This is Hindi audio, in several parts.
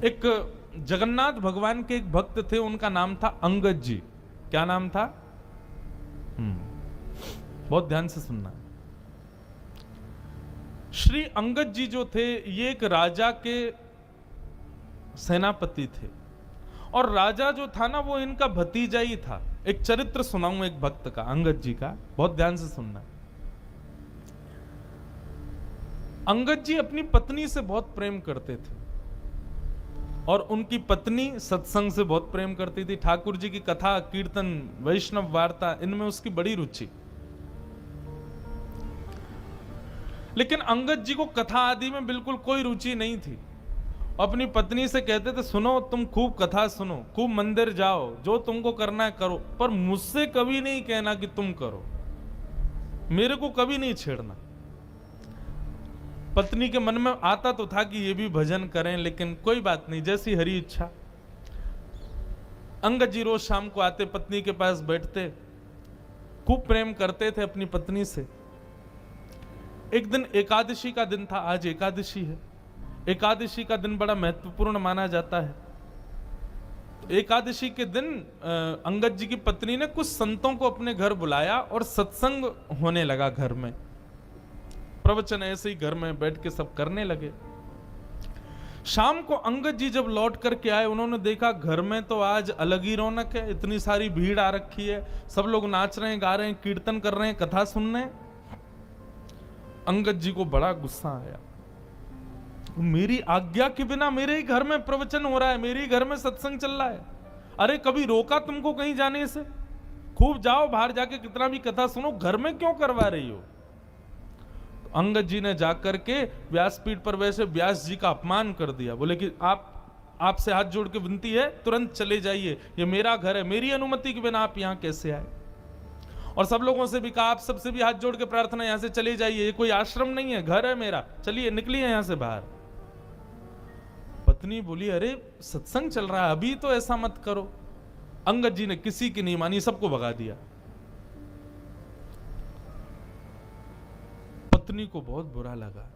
एक जगन्नाथ भगवान के एक भक्त थे, उनका नाम था अंगद जी। क्या नाम था? बहुत ध्यान से सुनना। श्री अंगद जी जो थे, ये एक राजा के सेनापति थे, और राजा जो था ना, वो इनका भतीजा ही था। एक चरित्र सुनाऊं एक भक्त का, अंगद जी का, बहुत ध्यान से सुनना। अंगद जी अपनी पत्नी से बहुत प्रेम करते थे, और उनकी पत्नी सत्संग से बहुत प्रेम करती थी। ठाकुर जी की कथा, कीर्तन, वैष्णव वार्ता, इनमें उसकी बड़ी रुचि। लेकिन अंगद जी को कथा आदि में बिल्कुल कोई रुचि नहीं थी। अपनी पत्नी से कहते थे, सुनो, तुम खूब कथा सुनो, खूब मंदिर जाओ, जो तुमको करना है करो, पर मुझसे कभी नहीं कहना कि तुम करो, मेरे को कभी नहीं छेड़ना। पत्नी के मन में आता तो था कि ये भी भजन करें, लेकिन कोई बात नहीं, जैसी हरी इच्छा। अंगद जी रोज शाम को आते, पत्नी के पास बैठते, खूब प्रेम करते थे अपनी पत्नी से। एक दिन एकादशी का दिन था, आज एकादशी है। एकादशी का दिन बड़ा महत्वपूर्ण माना जाता है। एकादशी के दिन अंगद जी की पत्नी ने कुछ संतों को अपने घर बुलाया और सत्संग होने लगा घर में। प्रवचन ऐसे ही घर में बैठ के सब करने लगे। शाम को अंगद जी जब लौट करके आए, उन्होंने देखा घर में तो आज अलग ही रौनक है, इतनी सारी भीड़ आ रखी है, सब लोग नाच रहे हैं, गा रहे हैं, कीर्तन कर रहे हैं, कथा सुन रहे हैं। अंगद जी को बड़ा गुस्सा आया। मेरी आज्ञा के बिना मेरे ही घर में प्रवचन हो रहा है, मेरे ही घर में सत्संग चल रहा है, अरे कभी रोका तुमको कहीं जाने से? खूब जाओ, बाहर जाके कितना भी कथा सुनो, घर में क्यों करवा रही हो? तो अंगद जी ने जाकर के व्यासपीठ पर वैसे व्यास जी का अपमान कर दिया। बोले कि आपसे हाथ जोड़ के विनती है, तुरंत चले जाइए, ये मेरा घर है, मेरी अनुमति के बिना आप यहां कैसे आए? और सब लोगों से भी कहा, आप सबसे भी हाथ जोड़ के प्रार्थना, यहां से चले जाइए, ये कोई आश्रम नहीं है, घर है मेरा, चलिए निकलिए यहां से बाहर। पत्नी बोली, अरे सत्संग चल रहा है, अभी तो ऐसा मत करो। अंगद जी ने किसी की नहीं मानी, सबको भगा दिया। पत्नी को बहुत बुरा लगा।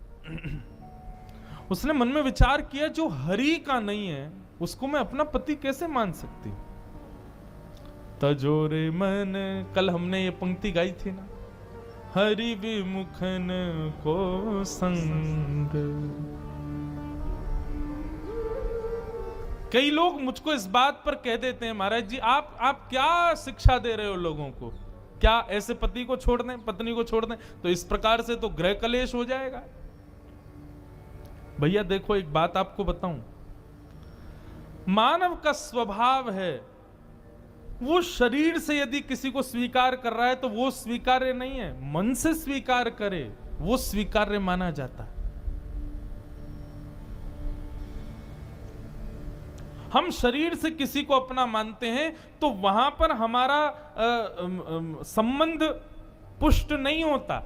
उसने मन में विचार किया, जो हरि का नहीं है उसको मैं अपना पति कैसे मान सकती? तजोरे मन, कल हमने ये पंक्ति गाई थी ना, हरि विमुखन को संग। कई लोग मुझको इस बात पर कह देते हैं, महाराज जी आप क्या शिक्षा दे रहे हो लोगों को? क्या ऐसे पति को छोड़ दें, पत्नी को छोड़ दें? तो इस प्रकार से तो गृह कलेश हो जाएगा। भैया देखो, एक बात आपको बताऊं, मानव का स्वभाव है, वो शरीर से यदि किसी को स्वीकार कर रहा है तो वो स्वीकार्य नहीं है, मन से स्वीकार करे वो स्वीकार्य माना जाता है। हम शरीर से किसी को अपना मानते हैं तो वहां पर हमारा संबंध पुष्ट नहीं होता।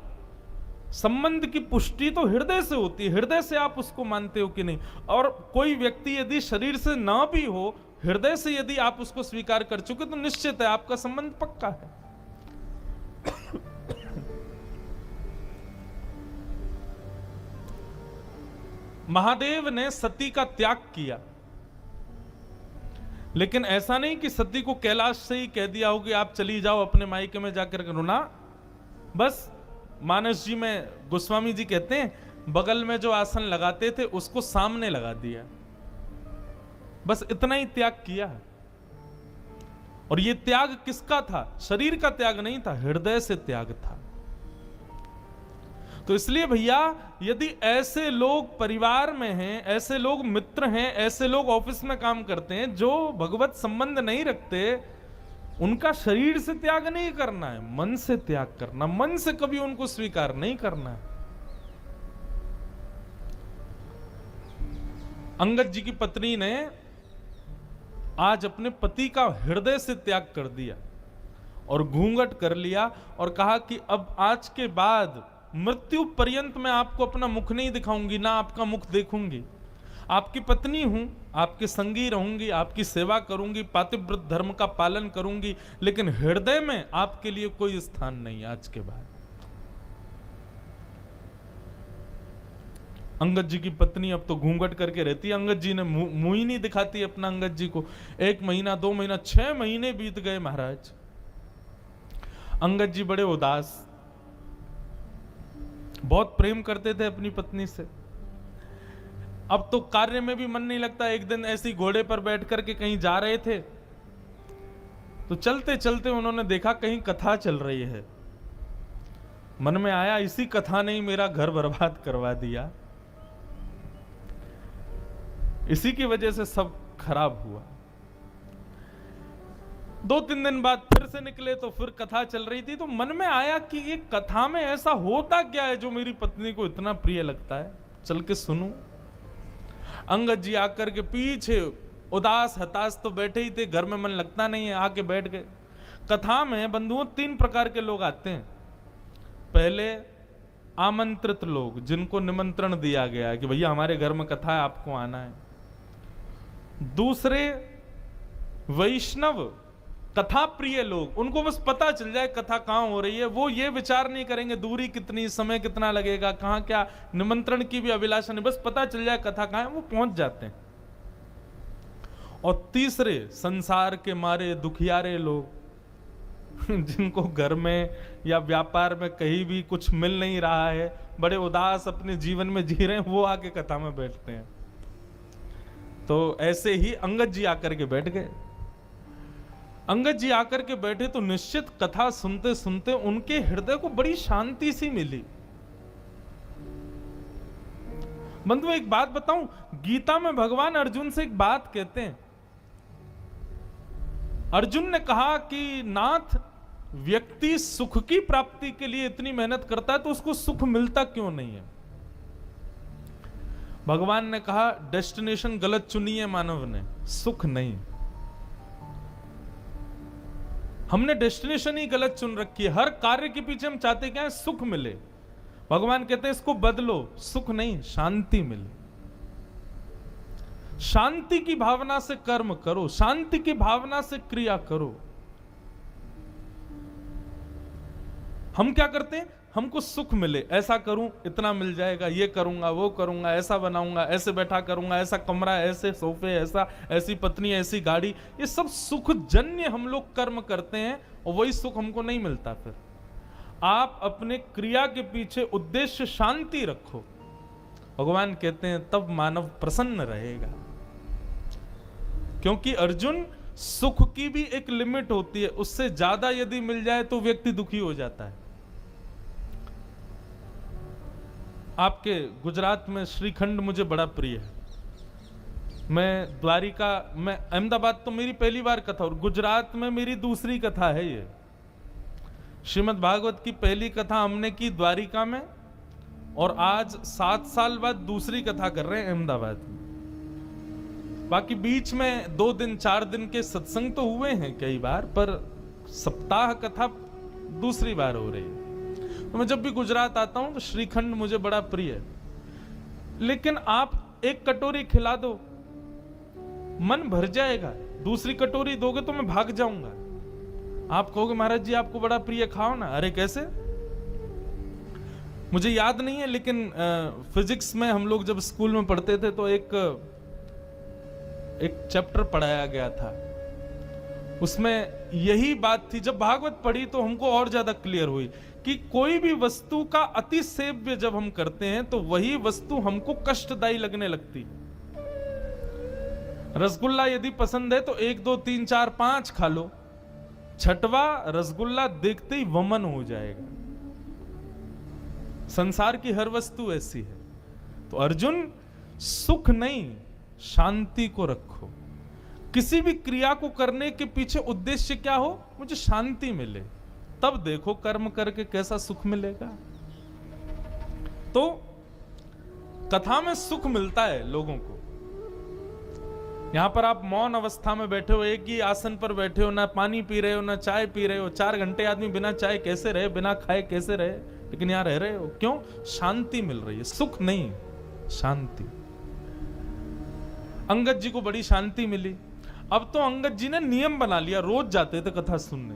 संबंध की पुष्टि तो हृदय से होती है, हृदय से आप उसको मानते हो कि नहीं। और कोई व्यक्ति यदि शरीर से ना भी हो, हृदय से यदि आप उसको स्वीकार कर चुके तो निश्चित है आपका संबंध पक्का है। महादेव ने सती का त्याग किया, लेकिन ऐसा नहीं कि सती को कैलाश से ही कह दिया हो कि आप चली जाओ अपने मायके में जाकर करो ना। बस मानस जी में गोस्वामी जी कहते हैं, बगल में जो आसन लगाते थे उसको सामने लगा दिया, बस इतना ही त्याग किया। और ये त्याग किसका था? शरीर का त्याग नहीं था, हृदय से त्याग था। तो इसलिए भैया, यदि ऐसे लोग परिवार में हैं, ऐसे लोग मित्र हैं, ऐसे लोग ऑफिस में काम करते हैं जो भगवत संबंध नहीं रखते, उनका शरीर से त्याग नहीं करना है, मन से त्याग करना, मन से कभी उनको स्वीकार नहीं करना है। अंगद जी की पत्नी ने आज अपने पति का हृदय से त्याग कर दिया और घूंघट कर लिया और कहा कि अब आज के बाद मृत्यु पर्यंत मैं आपको अपना मुख नहीं दिखाऊंगी, ना आपका मुख देखूंगी। आपकी पत्नी हूं, आपके संगी रहूंगी, आपकी सेवा करूंगी, पातिव्रत धर्म का पालन करूंगी, लेकिन हृदय में आपके लिए कोई स्थान नहीं आज के बाद। अंगद जी की पत्नी अब तो घूंघट करके रहती है, अंगद जी ने मुंह ही नहीं दिखाती अपना अंगद जी को। 1 महीना 2 महीना 6 महीने बीत गए महाराज। अंगद जी बड़े उदास, बहुत प्रेम करते थे अपनी पत्नी से। अब तो कार्य में भी मन नहीं लगता। एक दिन ऐसे ही घोड़े पर बैठ करके कहीं जा रहे थे, तो चलते चलते उन्होंने देखा कहीं कथा चल रही है। मन में आया इसी कथा ने ही मेरा घर बर्बाद करवा दिया, इसी की वजह से सब खराब हुआ। 2-3 दिन बाद फिर से निकले तो फिर कथा चल रही थी, तो मन में आया कि ये कथा में ऐसा होता क्या है जो मेरी पत्नी को इतना प्रिय लगता है, चल के सुनूं। अंगद जी आकर के पीछे उदास हताश तो बैठे ही थे, घर में मन लगता नहीं है, आके बैठ गए। कथा में बंधुओं 3 प्रकार के लोग आते हैं। पहले आमंत्रित लोग, जिनको निमंत्रण दिया गया है कि भैया हमारे घर में कथा है, आपको आना है। दूसरे वैष्णव कथा प्रिय लोग, उनको बस पता चल जाए कथा कहां हो रही है, वो ये विचार नहीं करेंगे दूरी कितनी, समय कितना लगेगा, कहां क्या, निमंत्रण की भी अभिलाषा नहीं, बस पता चल जाए कथा कहां है, वो पहुंच जाते हैं। और तीसरे संसार के मारे दुखियारे लोग, जिनको घर में या व्यापार में कहीं भी कुछ मिल नहीं रहा है, बड़े उदास अपने जीवन में जी रहे हैं, वो आके कथा में बैठते हैं। तो ऐसे ही अंगद जी आकर के बैठ गए। अंगद जी आकर के बैठे तो निश्चित कथा सुनते सुनते उनके हृदय को बड़ी शांति सी मिली। बंधु एक बात बताऊं, गीता में भगवान अर्जुन से एक बात कहते हैं। अर्जुन ने कहा कि नाथ, व्यक्ति सुख की प्राप्ति के लिए इतनी मेहनत करता है तो उसको सुख मिलता क्यों नहीं है? भगवान ने कहा डेस्टिनेशन गलत चुनी है मानव ने, सुख नहीं। हमने डेस्टिनेशन ही गलत चुन रखी है। हर कार्य के पीछे हम चाहते क्या है? सुख मिले। भगवान कहते हैं इसको बदलो, सुख नहीं शांति मिले। शांति की भावना से कर्म करो, शांति की भावना से क्रिया करो। हम क्या करते हैं? हमको सुख मिले, ऐसा करूं इतना मिल जाएगा, ये करूंगा वो करूंगा, ऐसा बनाऊंगा, ऐसे बैठा करूंगा, ऐसा कमरा, ऐसे सोफे, ऐसा, ऐसी पत्नी, ऐसी गाड़ी, ये सब सुख जन्य हम लोग कर्म करते हैं और वही सुख हमको नहीं मिलता। फिर आप अपने क्रिया के पीछे उद्देश्य शांति रखो, भगवान कहते हैं तब मानव प्रसन्न रहेगा। क्योंकि अर्जुन, सुख की भी एक लिमिट होती है, उससे ज्यादा यदि मिल जाए तो व्यक्ति दुखी हो जाता है। आपके गुजरात में श्रीखंड मुझे बड़ा प्रिय है। मैं द्वारिका, मैं अहमदाबाद तो मेरी पहली बार कथा और गुजरात में मेरी दूसरी कथा है। ये श्रीमद् भागवत की पहली कथा हमने की द्वारिका में और आज 7 साल बाद दूसरी कथा कर रहे हैं अहमदाबाद में। बाकी बीच में 2 दिन 4 दिन के सत्संग तो हुए हैं कई बार, पर सप्ताह कथा दूसरी बार हो रही है। तो मैं जब भी गुजरात आता हूं तो श्रीखंड मुझे बड़ा प्रिय है। लेकिन आप एक कटोरी खिला दो, मन भर जाएगा। दूसरी कटोरी दोगे तो मैं भाग जाऊंगा। आप कहोगे महाराज जी आपको बड़ा प्रिय, खाओ ना। अरे कैसे? मुझे याद नहीं है, लेकिन फिजिक्स में हम लोग जब स्कूल में पढ़ते थे तो एक चैप्टर पढ़ाया गया था, उसमें यही बात थी। जब भागवत पढ़ी तो हमको और ज्यादा क्लियर हुई कि कोई भी वस्तु का अति सेव्य जब हम करते हैं तो वही वस्तु हमको कष्टदायी लगने लगती। रसगुल्ला यदि पसंद है तो 1 2 3 4 5 खा लो, 6वां रसगुल्ला देखते ही वमन हो जाएगा। संसार की हर वस्तु ऐसी है। तो अर्जुन, सुख नहीं शांति को रखो। किसी भी क्रिया को करने के पीछे उद्देश्य क्या हो? मुझे शांति मिले, तब देखो कर्म करके कैसा सुख मिलेगा। तो कथा में सुख मिलता है लोगों को। यहां पर आप मौन अवस्था में बैठे हो, एक ही आसन पर बैठे हो, ना पानी पी रहे हो ना चाय पी रहे हो। 4 घंटे आदमी बिना चाय कैसे रहे, बिना खाए कैसे रहे, लेकिन यहां रह रहे हो। क्यों? शांति मिल रही है। सुख नहीं, शांति। अंगद जी को बड़ी शांति मिली। अब तो अंगद जी ने नियम बना लिया, रोज जाते थे कथा सुनने।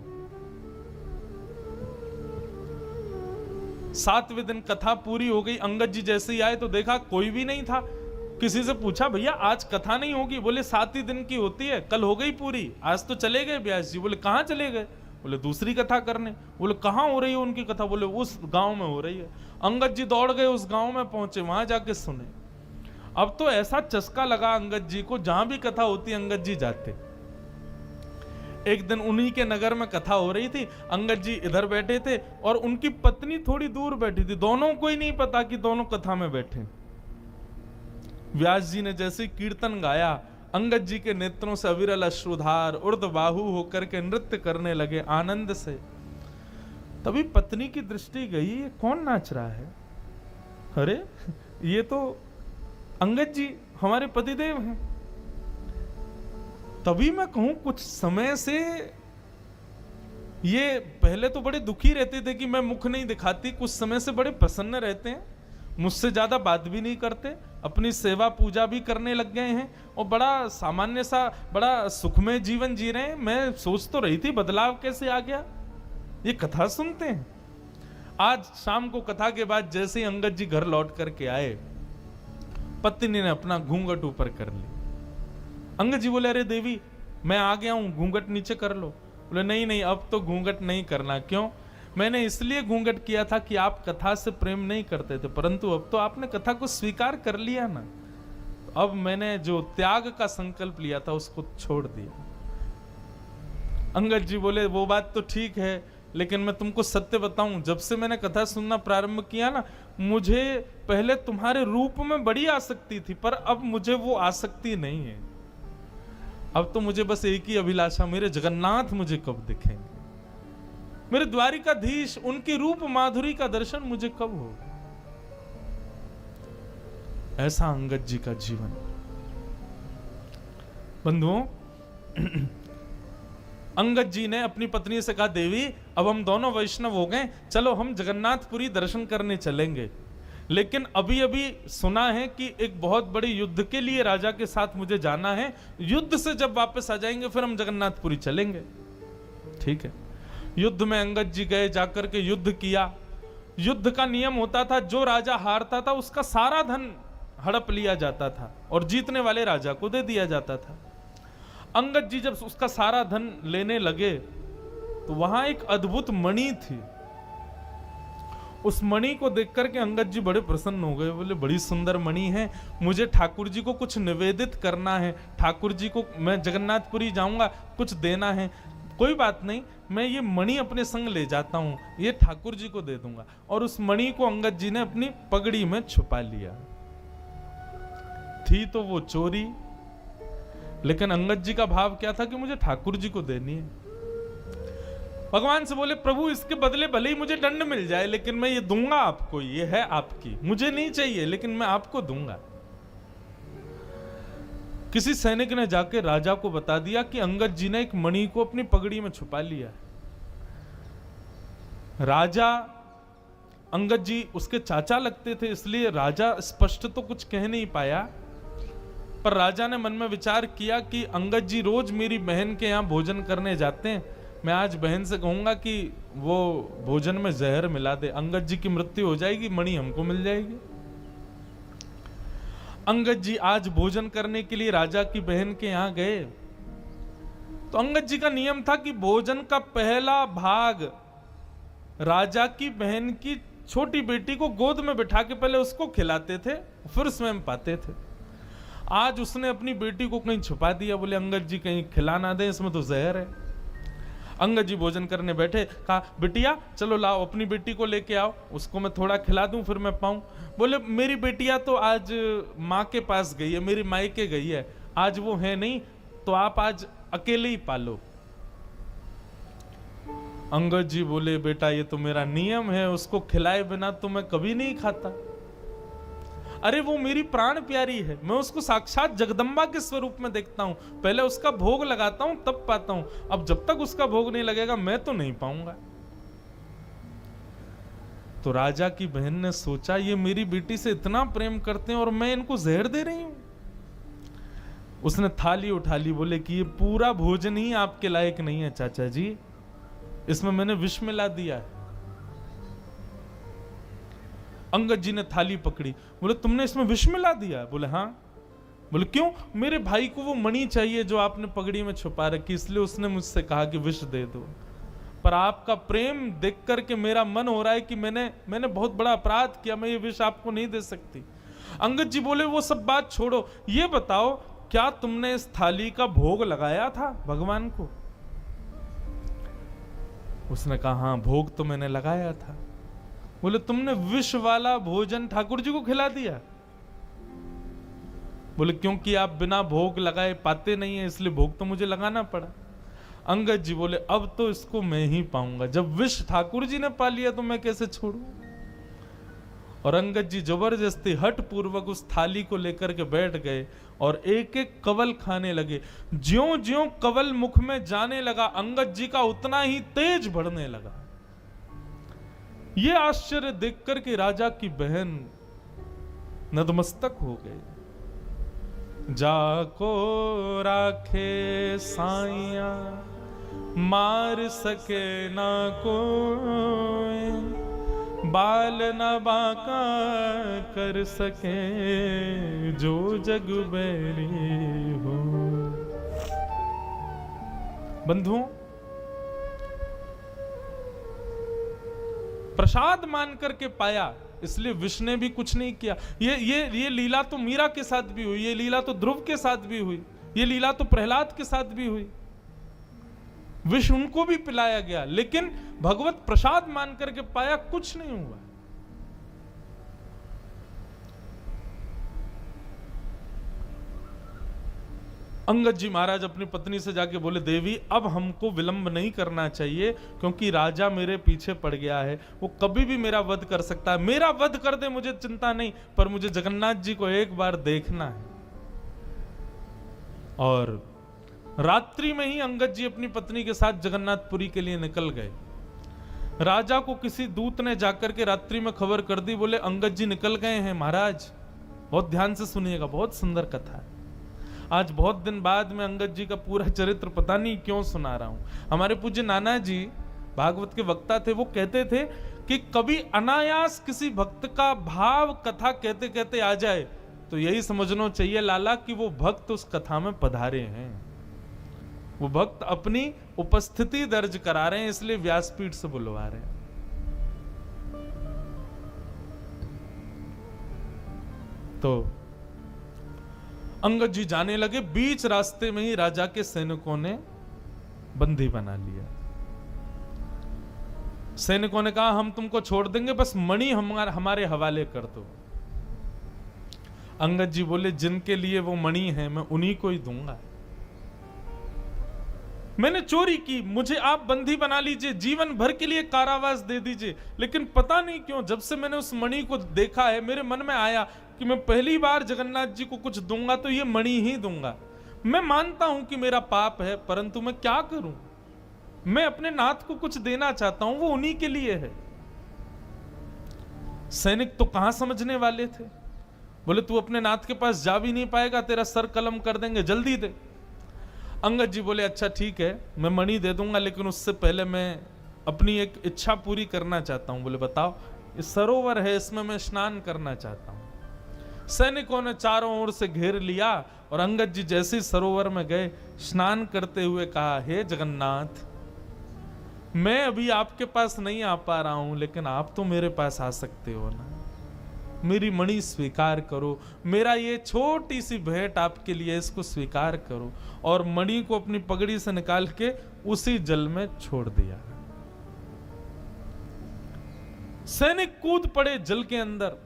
7वें दिन कथा पूरी हो गई। अंगद जी जैसे ही आए तो देखा कोई भी नहीं था। किसी से पूछा, भैया आज कथा नहीं होगी? बोले 7 ही दिन की होती है, कल हो गई पूरी, आज तो चले गए व्यास जी। बोले कहाँ चले गए? बोले दूसरी कथा करने। बोले कहाँ हो रही है उनकी कथा? बोले उस गांव में हो रही है। अंगद जी दौड़ गए, उस गांव में पहुंचे, वहां जाके सुने। अब तो ऐसा चस्का लगा अंगद जी को, जहां भी कथा होती अंगद जी जाते। एक दिन उन्हीं के नगर में कथा हो रही थी, अंगद जी इधर बैठे थे और उनकी पत्नी थोड़ी दूर बैठी थी। दोनों को ही नहीं पता कि दोनों कथा में बैठे। व्यास जी ने जैसे कीर्तन गाया, अंगद जी के नेत्रों से अविरल अश्रुधार ऊर्ध्वबाहु होकर के नृत्य करने लगे आनंद से। तभी पत्नी की दृष्टि गई, ये कौन नाच रहा है? अरे ये तो अंगद जी हमारे पतिदेव हैं। तभी मैं कहूं कुछ समय से ये पहले तो बड़े दुखी रहते थे कि मैं मुख नहीं दिखाती, कुछ समय से बड़े प्रसन्न रहते हैं, मुझसे ज्यादा बात भी नहीं करते, अपनी सेवा पूजा भी करने लग गए हैं और बड़ा सामान्य सा बड़ा सुखमय जीवन जी रहे हैं। मैं सोच तो रही थी बदलाव कैसे आ गया, ये कथा सुनते हैं। आज शाम को कथा के बाद जैसे ही अंगद जी घर लौट करके आए, पत्नी ने अपना घूंघट ऊपर कर ली। अंगद जी बोले, अरे देवी मैं आ गया हूं, घूंघट नीचे कर लो। बोले नहीं नहीं, अब तो घूंघट नहीं करना। क्यों? मैंने इसलिए घूंघट किया था कि आप कथा से प्रेम नहीं करते थे, परंतु अब तो आपने कथा को स्वीकार कर लिया ना, अब मैंने जो त्याग का संकल्प लिया था उसको छोड़ दिया। अंगद जी बोले, वो बात तो ठीक है, लेकिन मैं तुमको सत्य बताऊं, जब से मैंने कथा सुनना प्रारंभ किया ना, मुझे पहले तुम्हारे रूप में बड़ी आसक्ति थी, पर अब मुझे वो आसक्ति नहीं है। अब तो मुझे बस एक ही अभिलाषा, मेरे जगन्नाथ मुझे कब दिखेंगे, मेरे द्वारिकाधीश, उनकी रूप माधुरी का दर्शन मुझे कब होगा। ऐसा अंगद जी का जीवन। बंधुओं, अंगद जी ने अपनी पत्नी से कहा, देवी अब हम दोनों वैष्णव हो गए, चलो हम जगन्नाथपुरी दर्शन करने चलेंगे। लेकिन अभी अभी सुना है कि एक बहुत बड़े युद्ध के लिए राजा के साथ मुझे जाना है, युद्ध से जब वापस आ जाएंगे फिर हम जगन्नाथपुरी चलेंगे। ठीक है। युद्ध में अंगद जी गए, जाकर के युद्ध किया। युद्ध का नियम होता था, जो राजा हारता था उसका सारा धन हड़प लिया जाता था और जीतने वाले राजा को दे दिया जाता था। अंगद जी जब उसका सारा धन लेने लगे तो वहां एक अद्भुत मणि थी। उस मणि को देख करके अंगद जी बड़े प्रसन्न हो गए। बोले, बड़ी सुंदर मणि है, मुझे ठाकुर जी को कुछ निवेदित करना है, ठाकुर जी को मैं जगन्नाथपुरी जाऊंगा, कुछ देना है। कोई बात नहीं, मैं ये मणि अपने संग ले जाता हूं, ये ठाकुर जी को दे दूंगा। और उस मणि को अंगद जी ने अपनी पगड़ी में छुपा लिया। थी तो वो चोरी, लेकिन अंगद जी का भाव क्या था कि मुझे ठाकुर जी को देनी है। भगवान से बोले, प्रभु इसके बदले भले ही मुझे दंड मिल जाए, लेकिन मैं ये दूंगा आपको, ये है आपकी, मुझे नहीं चाहिए लेकिन मैं आपको दूंगा। किसी सैनिक ने जाके राजा को बता दिया कि अंगद जी ने एक मणि को अपनी पगड़ी में छुपा लिया। राजा, अंगद जी उसके चाचा लगते थे, इसलिए राजा स्पष्ट तो कुछ कह नहीं पाया, पर राजा ने मन में विचार किया कि अंगद जी रोज मेरी बहन के यहाँ भोजन करने जाते हैं, मैं आज बहन से कहूंगा कि वो भोजन में जहर मिला दे, अंगद जी की मृत्यु हो जाएगी, मणि हमको मिल जाएगी। अंगद जी आज भोजन करने के लिए राजा की बहन के यहां गए, तो अंगद जी का नियम था कि भोजन का पहला भाग राजा की बहन की छोटी बेटी को गोद में बिठा के पहले उसको खिलाते थे, फिर स्वयं पाते थे। आज उसने अपनी बेटी को कहीं छुपा दिया, बोले अंगद जी कहीं खिला ना दे, इसमें तो जहर है। अंगद जी भोजन करने बैठे, कहा बिटिया चलो लाओ अपनी बेटी को लेके आओ, उसको मैं थोड़ा खिला दूं फिर मैं पाऊं। बोले मेरी बेटिया तो आज माँ के पास गई है, मेरी मायके गई है, आज वो है नहीं, तो आप आज अकेले ही पालो। अंगद जी बोले, बेटा ये तो मेरा नियम है, उसको खिलाए बिना तो मैं कभी नहीं खाता। अरे वो मेरी प्राण प्यारी है, मैं उसको साक्षात जगदम्बा के स्वरूप में देखता हूं, पहले उसका भोग लगाता हूं तब पाता हूं, अब जब तक उसका भोग नहीं लगेगा मैं तो नहीं पाऊंगा। तो राजा की बहन ने सोचा, ये मेरी बेटी से इतना प्रेम करते हैं और मैं इनको जहर दे रही हूं। उसने थाली उठा ली, बोले कि ये पूरा भोजन ही आपके लायक नहीं है चाचा जी, इसमें मैंने विष मिला दिया है। अंगद जी ने थाली पकड़ी, बोले तुमने इसमें विष मिला दिया? बोले हाँ। बोले क्यों? मेरे भाई को वो मणि चाहिए जो आपने पगड़ी में छुपा रखी, इसलिए उसने मुझसे कहा कि विष दे दो। पर आपका प्रेम देख करके मेरा मन हो रहा है कि मैंने बहुत बड़ा अपराध किया, मैं ये विष आपको नहीं दे सकती। अंगद जी बोले वो सब बात छोड़ो, ये बताओ क्या तुमने इस थाली का भोग लगाया था भगवान को? उसने कहा हाँ, भोग तो मैंने लगाया था। बोले तुमने विष वाला भोजन ठाकुर जी को खिला दिया? बोले क्योंकि आप बिना भोग लगाए पाते नहीं है, इसलिए भोग तो मुझे लगाना पड़ा। अंगद जी बोले अब तो इसको मैं ही पाऊंगा, जब विष ठाकुर जी ने पा लिया तो मैं कैसे छोड़ूं? और अंगद जी जबरदस्ती हठ पूर्वक उस थाली को लेकर के बैठ गए और एक एक कवल खाने लगे। ज्यों ज्यों कवल मुख में जाने लगा, अंगद जी का उतना ही तेज बढ़ने लगा। ये आश्चर्य देख करके राजा की बहन नतमस्तक हो गई। जाको राखे साइया, मार सके ना कोई, बाल न बाका कर सके जो जग बैरी हो। बंधुओं, प्रसाद मान करके पाया, इसलिए विष्णु ने भी कुछ नहीं किया। ये लीला तो मीरा के साथ भी हुई, ये लीला तो ध्रुव के साथ भी हुई, ये लीला तो प्रहलाद के साथ भी हुई। विष उनको भी पिलाया गया, लेकिन भगवत प्रसाद मान करके पाया, कुछ नहीं हुआ। अंगद जी महाराज अपनी पत्नी से जाके बोले देवी अब हमको विलंब नहीं करना चाहिए, क्योंकि राजा मेरे पीछे पड़ गया है, वो कभी भी मेरा वध कर सकता है। मेरा वध कर दे मुझे चिंता नहीं, पर मुझे जगन्नाथ जी को एक बार देखना है। और रात्रि में ही अंगद जी अपनी पत्नी के साथ जगन्नाथपुरी के लिए निकल गए। राजा को किसी दूत ने जाकर के रात्रि में खबर कर दी, बोले अंगद जी निकल गए हैं महाराज। बहुत ध्यान से सुनिएगा, बहुत सुंदर कथा है। आज बहुत दिन बाद में अंगद जी का पूरा चरित्र पता नहीं क्यों सुना रहा हूं। हमारे पूज्य नाना जी भागवत के वक्ता थे, वो कहते थे कि कभी अनायास किसी भक्त का भाव कथा कहते कहते आ जाए तो यही समझना चाहिए लाला कि वो भक्त उस कथा में पधारे हैं, वो भक्त अपनी उपस्थिति दर्ज करा रहे हैं, इसलिए व्यासपीठ से बुलवा रहे हैं। तो अंगद जी जाने लगे, बीच रास्ते में ही राजा के सैनिकों ने बंदी बना लिया। सैनिकों ने कहा हम तुमको छोड़ देंगे, बस मणि हमारे हवाले कर दो। अंगद जी बोले जिनके लिए वो मणि है मैं उन्हीं को ही दूंगा। मैंने चोरी की, मुझे आप बंदी बना लीजिए, जीवन भर के लिए कारावास दे दीजिए, लेकिन पता नहीं क्यों जब से मैंने उस मणि को देखा है मेरे मन में आया कि मैं पहली बार जगन्नाथ जी को कुछ दूंगा तो ये मणि ही दूंगा। मैं मानता हूं कि मेरा पाप है, परंतु मैं क्या करूं, मैं अपने नाथ को कुछ देना चाहता हूं, वो उन्हीं के लिए है। सैनिक तो कहां समझने वाले थे, बोले तू अपने नाथ के पास जा भी नहीं पाएगा, तेरा सर कलम कर देंगे, जल्दी दे। अंगद जी बोले अच्छा ठीक है मैं मणि दे दूंगा, लेकिन उससे पहले मैं अपनी एक इच्छा पूरी करना चाहता हूं। बोले बताओ। इस सरोवर है, इसमें मैं स्नान करना चाहता हूं। सैनिकों ने चारों ओर से घेर लिया और अंगद जी जैसे ही सरोवर में गए, स्नान करते हुए कहा हे जगन्नाथ, मैं अभी आपके पास नहीं आ पा रहा हूं, लेकिन आप तो मेरे पास आ सकते हो ना, मेरी मणि स्वीकार करो, मेरा ये छोटी सी भेंट आपके लिए, इसको स्वीकार करो। और मणि को अपनी पगड़ी से निकाल के उसी जल में छोड़ दिया। सैनिक कूद पड़े जल के अंदर,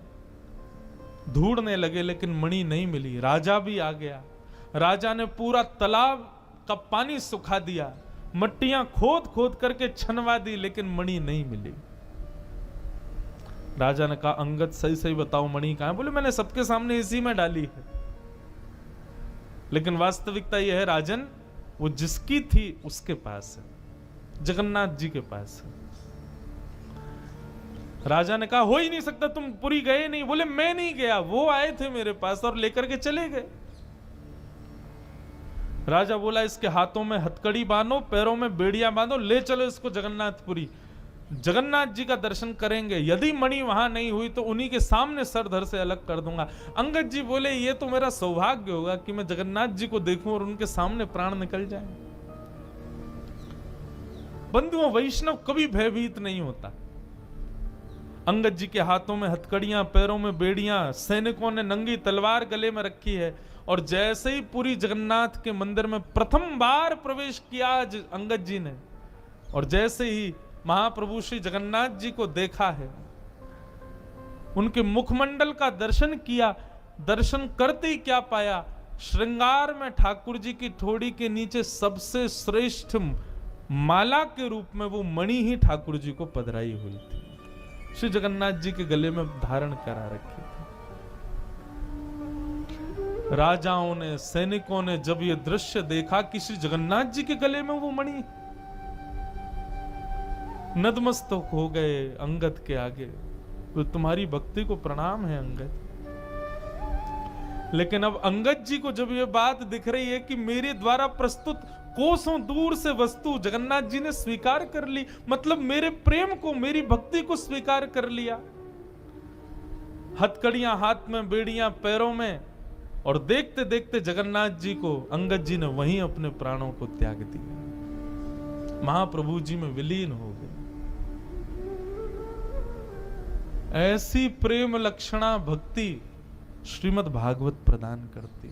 ढूंढने लगे, लेकिन मणि नहीं मिली। राजा भी आ गया, राजा ने पूरा तालाब का पानी सुखा दिया, मट्टियां खोद खोद करके छनवा दी, लेकिन मणि नहीं मिली। राजा ने कहा अंगद सही सही बताओ मणि कहां है? बोले मैंने सबके सामने इसी में डाली है, लेकिन वास्तविकता यह है राजन, वो जिसकी थी उसके पास है, जगन्नाथ जी के पास है। राजा ने कहा हो ही नहीं सकता, तुम पुरी गए नहीं। बोले मैं नहीं गया, वो आए थे मेरे पास और लेकर के चले गए। राजा बोला इसके हाथों में हथकड़ी बांधो, पैरों में बेड़ियां बांधो, ले चलो इसको जगन्नाथपुरी। जगन्नाथ जी का दर्शन करेंगे, यदि मणि वहां नहीं हुई तो उन्हीं के सामने सर धड़ से अलग कर दूंगा। अंगद जी बोले ये तो मेरा सौभाग्य होगा कि मैं जगन्नाथ जी को देखूं और उनके सामने प्राण निकल जाए। बंधुओं, वैष्णव कभी भयभीत नहीं होता। अंगद जी के हाथों में हथकड़ियां, पैरों में बेड़ियां, सैनिकों ने नंगी तलवार गले में रखी है, और जैसे ही पूरी जगन्नाथ के मंदिर में प्रथम बार प्रवेश किया अंगद जी ने, और जैसे ही महाप्रभु श्री जगन्नाथ जी को देखा है, उनके मुखमंडल का दर्शन किया, दर्शन करते ही क्या पाया, श्रृंगार में ठाकुर जी की ठोड़ी के नीचे सबसे श्रेष्ठ माला के रूप में वो मणि ही ठाकुर जी को पधराई हुई थी, श्री जगन्नाथ जी के गले में धारण करा रखी थी। राजाओं ने, सैनिकों ने जब ये दृश्य देखा कि श्री जगन्नाथ जी के गले में वो मणि, नतमस्तक हो गए अंगद के आगे। तो तुम्हारी भक्ति को प्रणाम है अंगद। लेकिन अब अंगद जी को जब ये बात दिख रही है कि मेरे द्वारा प्रस्तुत कोसों दूर से वस्तु जगन्नाथ जी ने स्वीकार कर ली, मतलब मेरे प्रेम को, मेरी भक्ति को स्वीकार कर लिया, हथकड़ियां हाथ में, बेड़ियां पैरों में, और देखते देखते जगन्नाथ जी को अंगद जी ने वहीं अपने प्राणों को त्याग दिया, महाप्रभु जी में विलीन हो गए। ऐसी प्रेम लक्षणा भक्ति श्रीमद् भागवत प्रदान करती।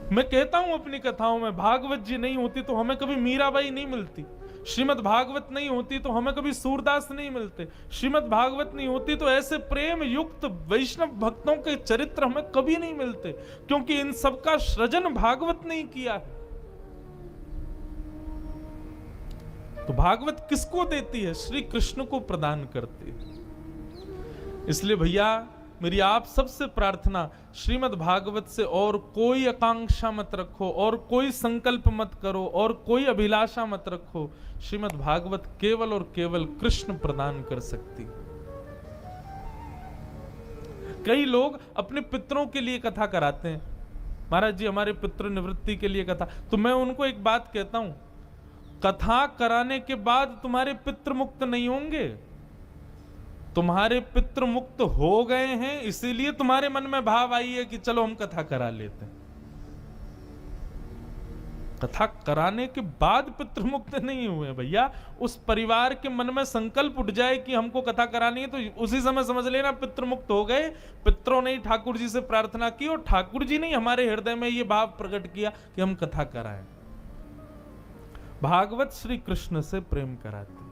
मैं कहता हूं अपनी कथाओं में, भागवत जी नहीं होती तो हमें कभी मीराबाई नहीं मिलती, श्रीमद् भागवत नहीं होती तो हमें कभी सूरदास नहीं मिलते, श्रीमद् भागवत नहीं होती तो ऐसे प्रेम युक्त वैष्णव भक्तों के चरित्र हमें कभी नहीं मिलते, क्योंकि इन सबका सृजन भागवत नहीं किया है। तो भागवत किसको देती है? श्री कृष्ण को प्रदान करती है। इसलिए भैया मेरी आप सबसे प्रार्थना, श्रीमद् भागवत से और कोई आकांक्षा मत रखो, और कोई संकल्प मत करो, और कोई अभिलाषा मत रखो। श्रीमद् भागवत केवल और केवल कृष्ण प्रदान कर सकती। कई लोग अपने पितरों के लिए कथा कराते हैं, महाराज जी हमारे पितृ निवृत्ति के लिए कथा। तो मैं उनको एक बात कहता हूं, कथा कराने के बाद तुम्हारे पितृ मुक्त नहीं होंगे, तुम्हारे पितृ मुक्त हो गए हैं, इसीलिए तुम्हारे मन में भाव आई है कि चलो हम कथा करा लेते हैं। कथा कराने के बाद पितृ मुक्त नहीं हुए भैया। उस परिवार के मन में संकल्प उठ जाए कि हमको कथा करानी है, तो उसी समय समझ लेना पितृ मुक्त हो गए। पितरों ने ठाकुर जी से प्रार्थना की और ठाकुर जी ने हमारे हृदय में यह भाव प्रकट किया कि हम कथा कराएं। भागवत श्री कृष्ण से प्रेम कराते।